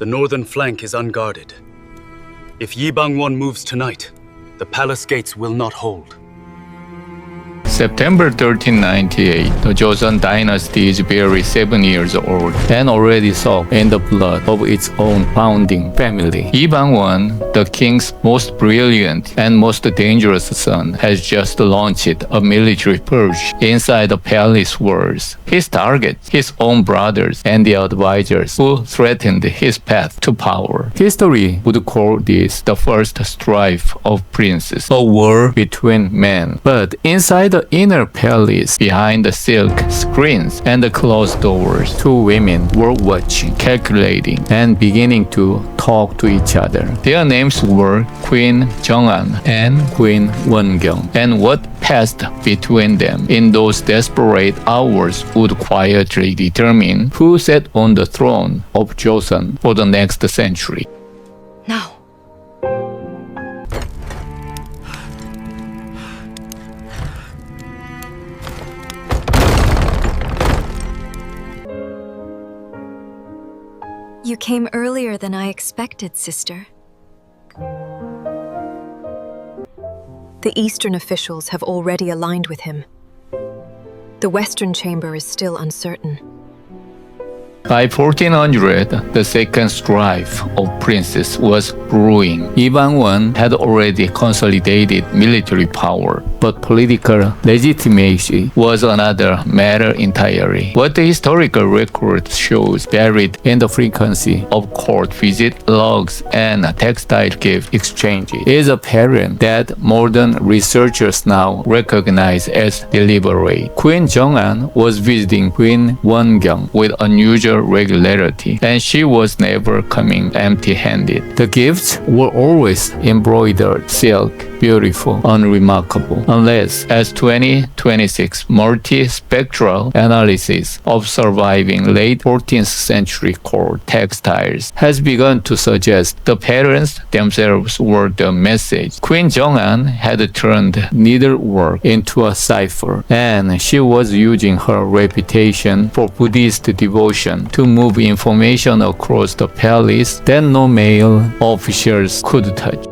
The northern flank is unguarded. If Yibangwon moves tonight, the palace gates will not hold. September 1398, the Joseon Dynasty is barely 7 years old and already soaked in the blood of its own founding family. Lee Bang-won, the king's most brilliant and most dangerous son, has just launched a military purge inside the palace walls. His targets, his own brothers and the advisors who threatened his path to power. History would call this the first strife of princes, a war between men. But inside the inner palace, behind the silk screens and the closed doors, two women were watching, calculating, and beginning to talk to each other. Their names were Queen Jeongan and Queen Wongyeong, and what passed between them in those desperate hours would quietly determine who sat on the throne of Joseon for the next century. Now. You came earlier than I expected, sister. The Eastern officials have already aligned with him. The Western chamber is still uncertain. By 1400, the second strife of princes was brewing. Lee Bang-won had already consolidated military power, but political legitimacy was another matter entirely. What the historical record shows, buried in the frequency of court visits, logs, and textile gift exchanges, is apparent that modern researchers now recognize as deliberate. Queen Jeongan was visiting Queen Wongyeong with unusual regularity, and she was never coming empty-handed. The gifts were always embroidered silk, beautiful, unremarkable, unless, as 2026 multi-spectral analysis of surviving late 14th century court textiles has begun to suggest the patterns themselves were the message. Queen Jeongan had turned needlework into a cipher, and she was using her reputation for Buddhist devotion to move information across the palace that no male officials could touch.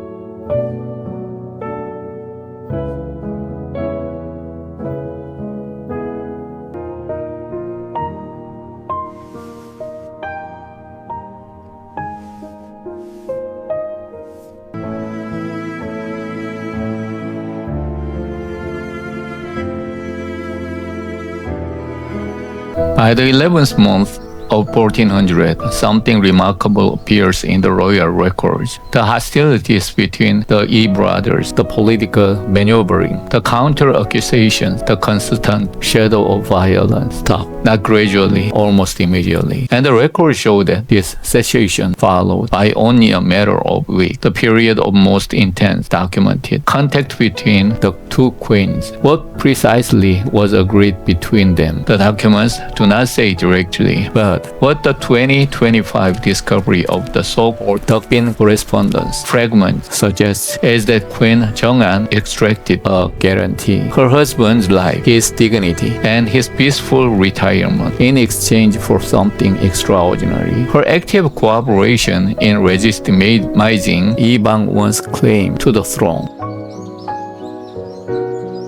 By the 11th month of 1400, something remarkable appears in the royal records. The hostilities between the Yi brothers, the political maneuvering, the counter-accusations, the constant shadow of violence stopped, not gradually, almost immediately. And the records show that this cessation followed by only a matter of weeks, the period of most intense documented contact between the two queens. What precisely was agreed between them? The documents do not say directly, but what the 2025 discovery of the so-called Deokbin Correspondence fragments suggests is that Queen Jeongan extracted a guarantee: her husband's life, his dignity, and his peaceful retirement in exchange for something extraordinary: her active cooperation in legitimizing Lee Bang-won's claim to the throne.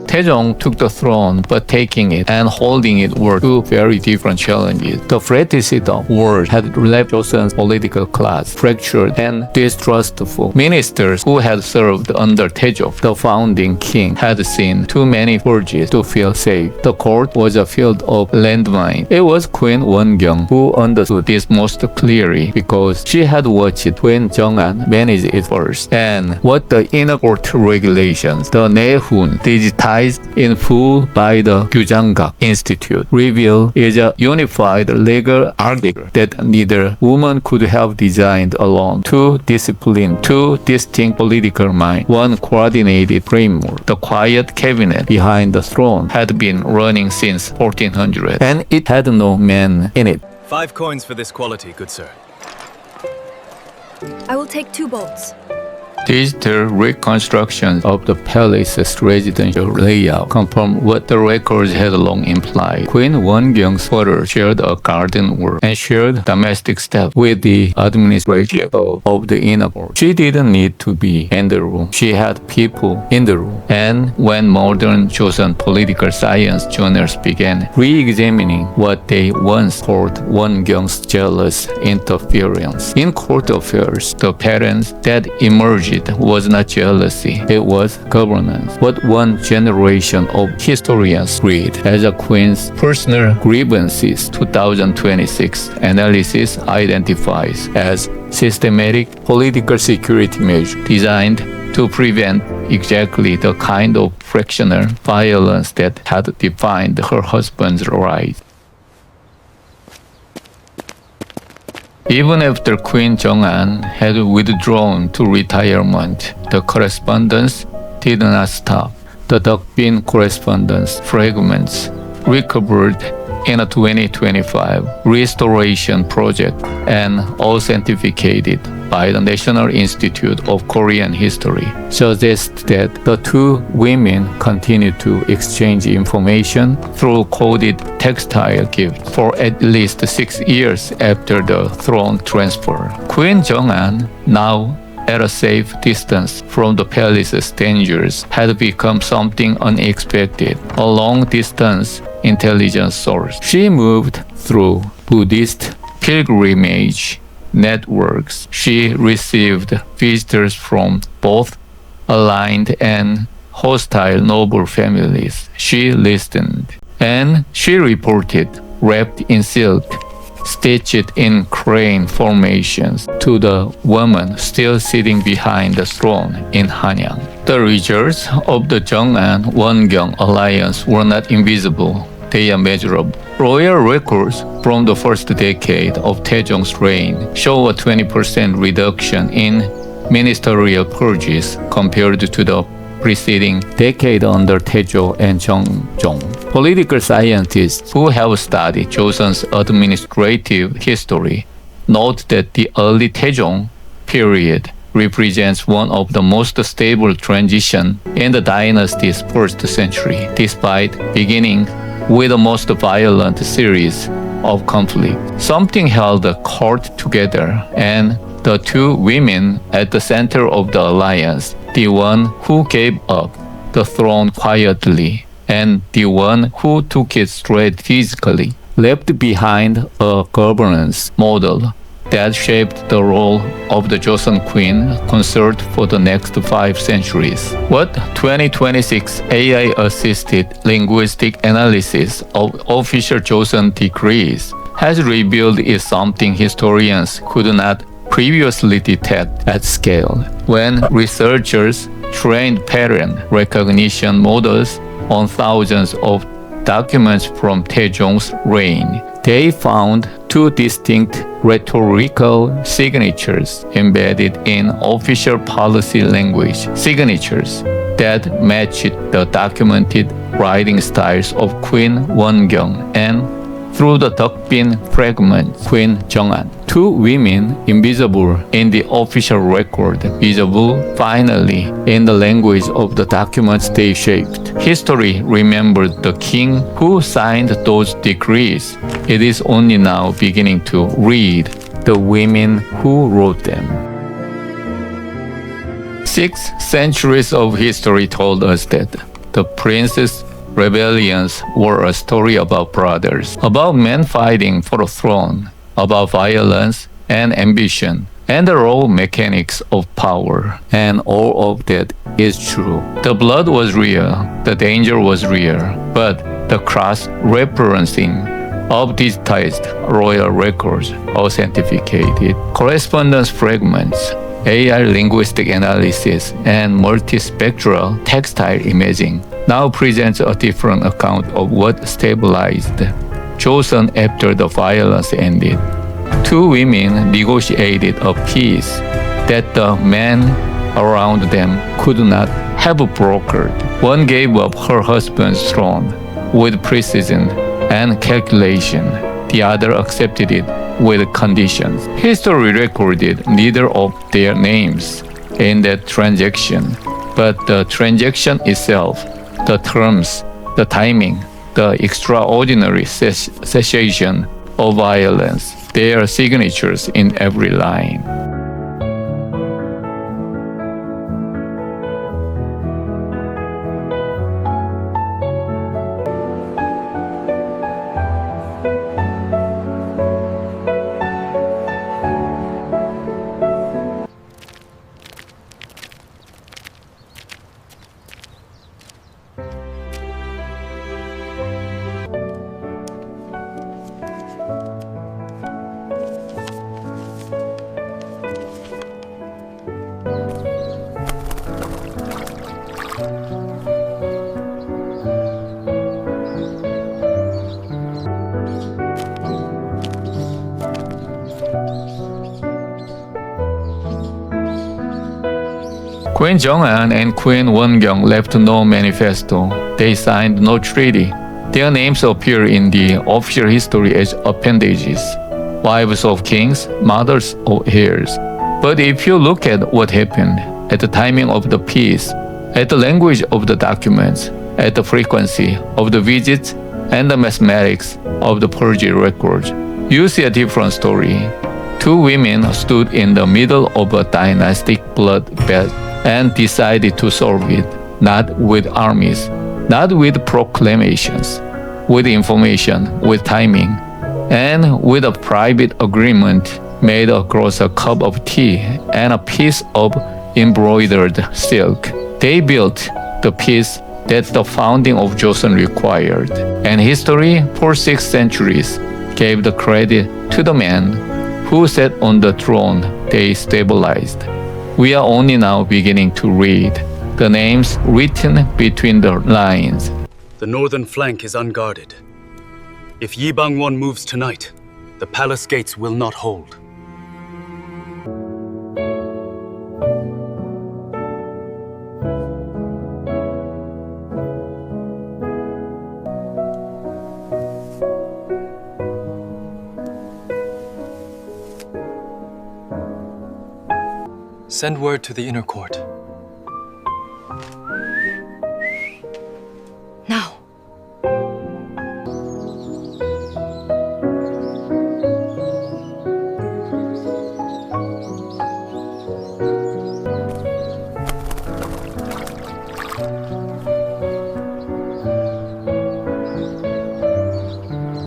Taejong took the throne, but taking it and holding it were two very different challenges. The fratricide war had left Joseon's political class fractured and distrustful. Ministers who had served under Taejo, the founding king, had seen too many purges to feel safe. The court was a field of landmines. It was Queen Wongyeong who understood this most clearly because she had watched Queen Jeongan manage it first. And what the inner court regulations, the Nehun, digitized in full by the Gyujanggak Institute, reveal is a unified legal article that neither woman could have designed alone. Two disciplined, two distinct political minds, one coordinated framework. The quiet cabinet behind the throne had been running since 1400, and it had no man in it. 5 coins for this quality, good sir. I will take 2 bolts. Digital reconstructions of the palace's residential layout confirm what the records had long implied. Queen Wongyeong's father shared a garden work and shared domestic staff with the administration of the inner court. She didn't need to be in the room. She had people in the room. And when modern Joseon political science journals began re-examining what they once called Wongyong's jealous interference in court affairs, the patterns that emerged was not jealousy, it was governance. What one generation of historians read as a queen's personal grievances 2026 analysis identifies as systematic political security measure designed to prevent exactly the kind of fractional violence that had defined her husband's rise. Even after Queen Jeongan had withdrawn to retirement, the correspondence did not stop. The Deokbin Correspondence fragments recovered in a 2025 restoration project and authenticated by the National Institute of Korean History suggests that the two women continued to exchange information through coded textile gifts for at least 6 years after the throne transfer. Queen Jeongan, now at a safe distance from the palace's dangers, had become something unexpected, a long-distance intelligence source. She moved through Buddhist pilgrimage networks. She received visitors from both aligned and hostile noble families. She listened, and she reported, wrapped in silk, stitched in crane formations, to the woman still sitting behind the throne in Hanyang. The results of the Jeongan-Wonyeong alliance were not invisible. They are measurable. Royal records from the first decade of Taejong's reign show a 20% reduction in ministerial purges compared to the preceding decade under Taejo and Jeongjong. Political scientists who have studied Joseon's administrative history note that the early Taejong period represents one of the most stable transitions in the dynasty's first century, despite beginning with the most violent series of conflict. Something held the court together, and the two women at the center of the alliance, the one who gave up the throne quietly and the one who took it strategically, left behind a governance model that shaped the role of the Joseon Queen consort for the next 5 centuries. What 2026 AI-assisted linguistic analysis of official Joseon decrees has revealed is something historians could not previously detect at scale. When researchers trained pattern recognition models on thousands of documents from Taejong's reign, they found 2 distinct rhetorical signatures embedded in official policy language, signatures that matched the documented writing styles of Queen Wongyeong and, through the Deokbin fragments, Queen Jeongan. 2 women invisible in the official record, visible finally in the language of the documents they shaped. History remembered the king who signed those decrees. It is only now beginning to read the women who wrote them. 6 centuries of history told us that the prince's rebellions were a story about brothers, about men fighting for a throne, about violence and ambition, and the raw mechanics of power. And all of that is true. The blood was real, the danger was real, but the cross-referencing of digitized royal records authenticated correspondence fragments, AI linguistic analysis, and multispectral textile imaging now presents a different account of what stabilized Joseon after the violence ended. 2 women negotiated a peace that the men around them could not have brokered. One gave up her husband's throne with precision and calculation. The other accepted it with conditions. History recorded neither of their names. in that transaction. But the transaction itself, the terms, the timing, the extraordinary cessation of violence, their signatures in every line. Queen Jeongan and Queen Wongyeong left no manifesto. They signed no treaty. Their names appear in the official history as appendages, wives of kings, mothers of heirs. But if you look at what happened, at the timing of the peace, at the language of the documents, at the frequency of the visits, and the mathematics of the purge records, you see a different story. Two women stood in the middle of a dynastic bloodbath and decided to solve it, not with armies, not with proclamations, with information, with timing, and with a private agreement made across a cup of tea and a piece of embroidered silk. They built the peace that the founding of Joseon required, and history for 6 centuries gave the credit to the man who sat on the throne they stabilized. We are only now beginning to read the names written between the lines. The northern flank is unguarded. If Yibang-won moves tonight, the palace gates will not hold. Send word to the inner court.